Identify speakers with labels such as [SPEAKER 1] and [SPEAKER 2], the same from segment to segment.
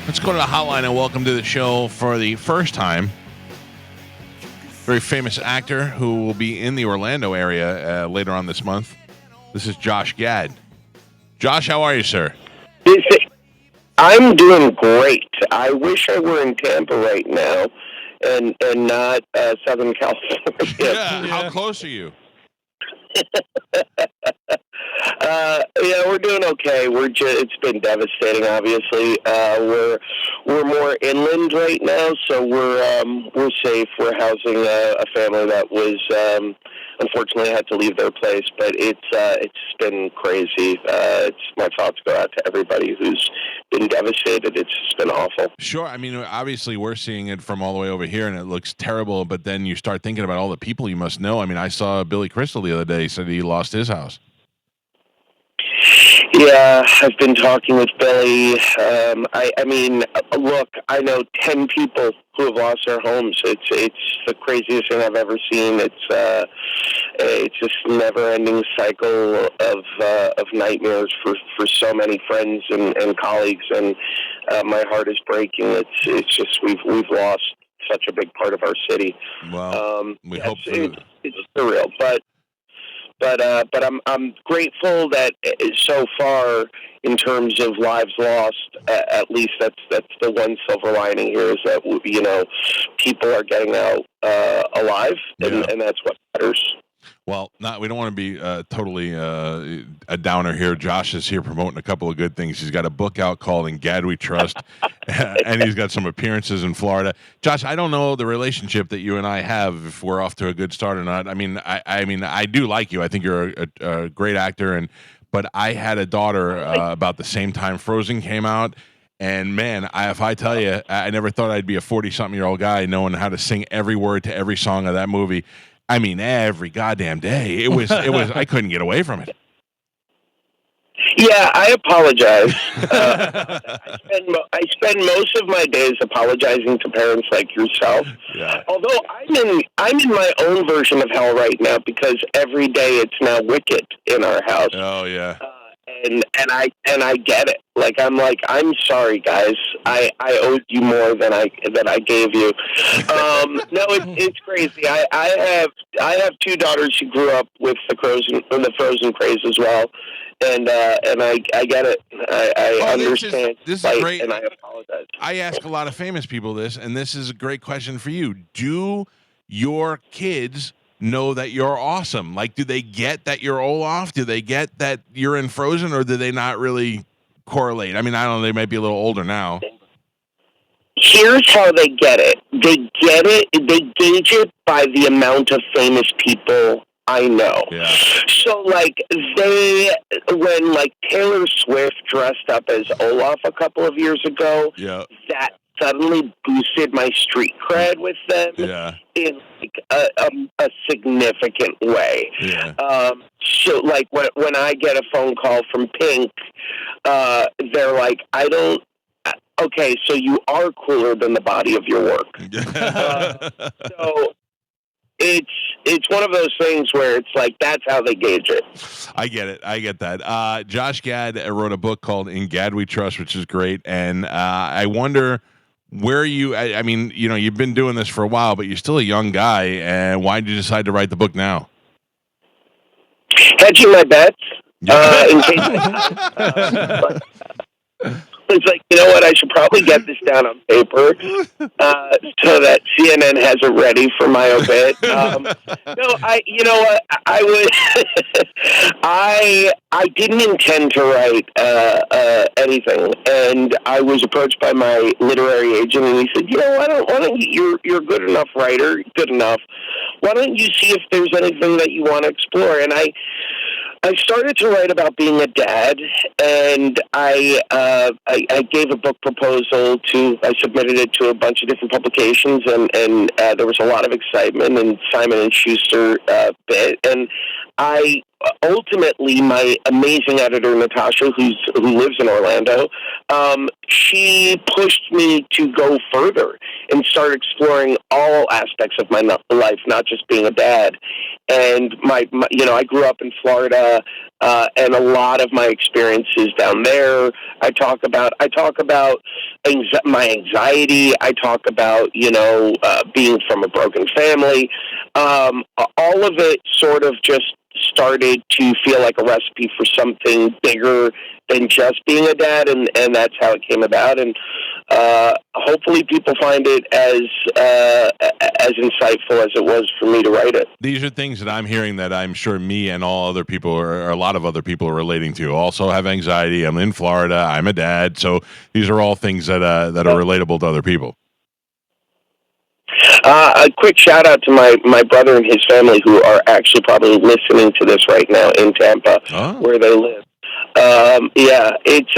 [SPEAKER 1] Let's go to the hotline and welcome to the show for the first time. Very famous actor who will be in the Orlando area later on this month. This is Josh Gad. Josh, how are you, sir?
[SPEAKER 2] I'm doing great. I wish I were in Tampa right now and not Southern California.
[SPEAKER 1] Yeah, how close are you?
[SPEAKER 2] Yeah, we're doing okay. It's been devastating. Obviously, we're more inland right now, so we're safe. We're housing a family that was unfortunately had to leave their place, but it's been crazy. My thoughts go out to everybody who's been devastated. It's just been awful.
[SPEAKER 1] Sure. I mean, obviously, we're seeing it from all the way over here, and it looks terrible. But then you start thinking about all the people you must know. I mean, I saw Billy Crystal the other day. He said he lost his house.
[SPEAKER 2] Yeah, I've been talking with Billy. I mean, look, I know 10 people who have lost their homes. It's the craziest thing I've ever seen. It's just never-ending cycle of nightmares for so many friends and colleagues, and my heart is breaking. It's just we've lost such a big part of our city.
[SPEAKER 1] Well, we hope
[SPEAKER 2] it's surreal, but I'm grateful that so far, in terms of lives lost, at least that's the one silver lining here is that people are getting out alive, and that's what matters.
[SPEAKER 1] Well, we don't want to be totally a downer here. Josh is here promoting a couple of good things. He's got a book out called "In Gad We Trust," and he's got some appearances in Florida. Josh, I don't know the relationship that you and I have, if we're off to a good start or not. I mean, I do like you. I think you're a great actor, but I had a daughter about the same time Frozen came out. And man, if I tell you, I never thought I'd be a 40-something-year-old guy knowing how to sing every word to every song of that movie. I mean, every goddamn day. It was. I couldn't get away from it.
[SPEAKER 2] Yeah, I apologize. I spend most of my days apologizing to parents like yourself.
[SPEAKER 1] Yeah.
[SPEAKER 2] Although I'm in my own version of hell right now because every day it's now Wicked in our house.
[SPEAKER 1] Oh yeah.
[SPEAKER 2] And I get it. I'm sorry, guys. I owed you more than I gave you. No, it's crazy. I have two daughters who grew up with the Frozen craze as well, and I get it. I understand.
[SPEAKER 1] This is great,
[SPEAKER 2] and I apologize.
[SPEAKER 1] I ask a lot of famous people this, and this is a great question for you. Do your kids know that you're awesome? Like, do they get that you're Olaf? Do they get that you're in Frozen, or do they not really correlate? I mean, I don't know. They might be a little older now.
[SPEAKER 2] Here's how they get it. They get it. They gauge it by the amount of famous people I know.
[SPEAKER 1] Yeah.
[SPEAKER 2] So, when Taylor Swift dressed up as Olaf a couple of years ago,
[SPEAKER 1] yeah,
[SPEAKER 2] that suddenly boosted my street cred with them in a significant way.
[SPEAKER 1] Yeah.
[SPEAKER 2] So when I get a phone call from Pink, they're like, I don't. Okay, so you are cooler than the body of your work. So it's one of those things where it's like that's how they gauge it.
[SPEAKER 1] I get it. I get that. Josh Gad wrote a book called "In Gad We Trust," which is great, and I wonder where you. I mean, you've been doing this for a while, but you're still a young guy. And why did you decide to write the book now?
[SPEAKER 2] Hedging my bets. In case it's like, you know what, I should probably get this down on paper so that CNN has it ready for my obit. You know what, I would, I didn't intend to write anything, and I was approached by my literary agent, and he said, why don't you're a good enough writer, good enough, why don't you see if there's anything that you want to explore? And I started to write about being a dad, and I gave a book proposal I submitted it to a bunch of different publications, and there was a lot of excitement, and Simon & Schuster bit, and I ultimately, my amazing editor, Natasha, who lives in Orlando, she pushed me to go further and start exploring all aspects of my life, not just being a dad. And I grew up in Florida, and a lot of my experiences down there. I talk about my anxiety. I talk about, being from a broken family. All of it sort of just started to feel like a recipe for something bigger than just being a dad, and that's how it came about. And hopefully people find it as insightful as it was for me to write it.
[SPEAKER 1] These are things that I'm hearing that I'm sure me and all other people, or a lot of other people, are relating to. Also have anxiety. I'm in Florida. I'm a dad. So these are all things that are relatable to other people.
[SPEAKER 2] A quick shout out to my brother and his family, who are actually probably listening to this right now in Tampa, where they live. Yeah, it's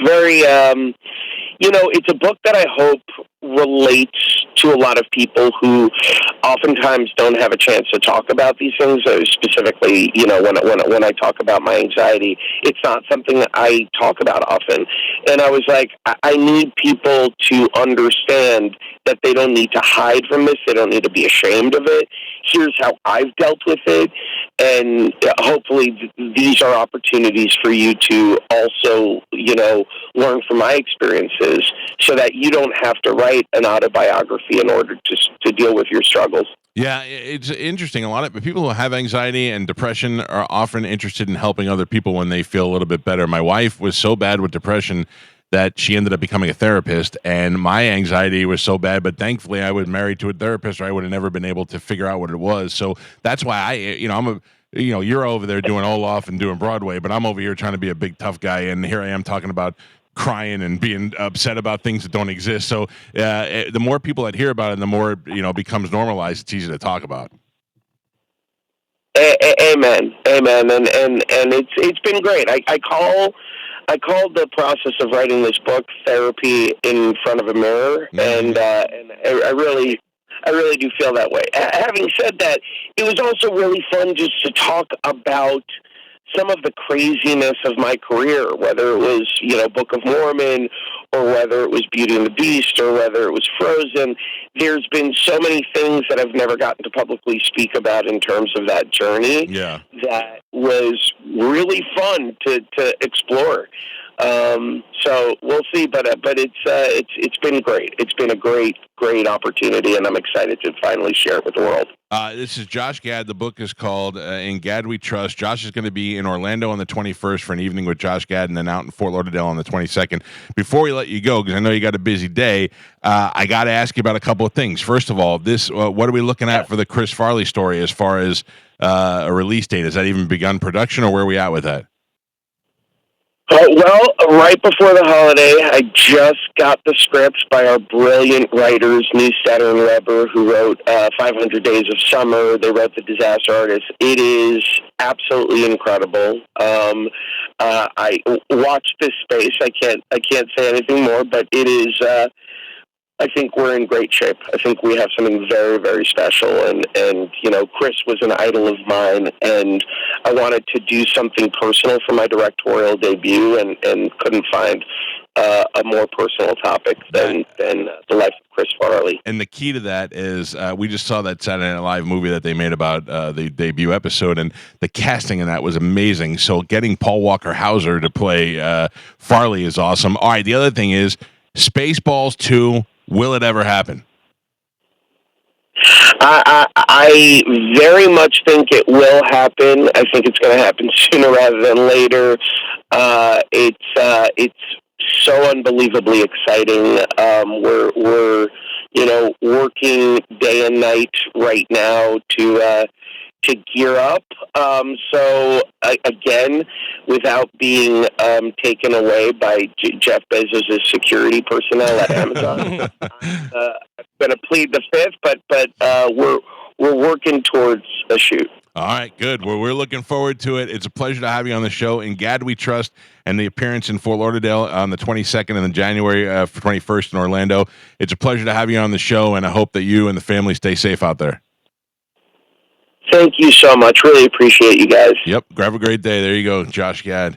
[SPEAKER 2] very, it's a book that I hope relates to a lot of people who oftentimes don't have a chance to talk about these things. Specifically, when I talk about my anxiety, it's not something that I talk about often. And I was like, I need people to understand that they don't need to hide from this. They don't need to be ashamed of it. Here's how I've dealt with it. And hopefully these are opportunities for you to also, learn from my experiences, so that you don't have to write an autobiography in order to deal with your struggles.
[SPEAKER 1] Yeah, it's interesting. A lot of people who have anxiety and depression are often interested in helping other people when they feel a little bit better. My wife was so bad with depression that she ended up becoming a therapist, and my anxiety was so bad, but thankfully I was married to a therapist, or I would have never been able to figure out what it was. So that's why you're over there doing Olaf and doing Broadway, but I'm over here trying to be a big tough guy, and here I am talking about crying and being upset about things that don't exist. So the more people that hear about it, the more it becomes normalized. It's easy to talk about.
[SPEAKER 2] Amen, amen, and it's been great. I called the process of writing this book therapy in front of a mirror, and I really do feel that way. Having said that, it was also really fun just to talk about some of the craziness of my career, whether it was, Book of Mormon, or whether it was Beauty and the Beast, or whether it was Frozen. There's been so many things that I've never gotten to publicly speak about in terms of that journey.
[SPEAKER 1] Yeah.
[SPEAKER 2] That was really fun to explore. So we'll see, but it's been great. It's been a great opportunity, and I'm excited to finally share it with the world.
[SPEAKER 1] This is Josh Gad. The book is called In Gad We Trust. Josh is going to be in Orlando on the 21st for an evening with Josh Gad, and then out in Fort Lauderdale on the 22nd. Before we let you go, because I know you got a busy day, I got to ask you about a couple of things. First of all, what are we looking at for the Chris Farley story as far as a release date? Has that even begun production, or where are we at with that?
[SPEAKER 2] Well, right before the holiday, I just got the scripts by our brilliant writers, Neustadter and Weber, who wrote 500 Days of Summer. They wrote The Disaster Artist. It is absolutely incredible. I watched this space. I can't say anything more, but it is. I think we're in great shape. I think we have something very, very special. And Chris was an idol of mine, and I wanted to do something personal for my directorial debut, and couldn't find a more personal topic than the life of Chris Farley.
[SPEAKER 1] And the key to that is we just saw that Saturday Night Live movie that they made about the debut episode, and the casting in that was amazing. So getting Paul Walker Hauser to play Farley is awesome. All right, the other thing is Spaceballs 2. Will it ever happen?
[SPEAKER 2] I very much think it will happen. I think it's going to happen sooner rather than later. It's so unbelievably exciting. We're working day and night right now to gear up. So again, without being taken away by Jeff Bezos' security personnel at Amazon, I'm going to plead the fifth, but we're working towards a shoot.
[SPEAKER 1] All right, good. Well, we're looking forward to it. It's a pleasure to have you on the show. In Gad We Trust, and the appearance in Fort Lauderdale on the 22nd and then January 21st in Orlando. It's a pleasure to have you on the show, and I hope that you and the family stay safe out there.
[SPEAKER 2] Thank you so much. Really appreciate you guys.
[SPEAKER 1] Yep. Have a great day. There you go, Josh Gad.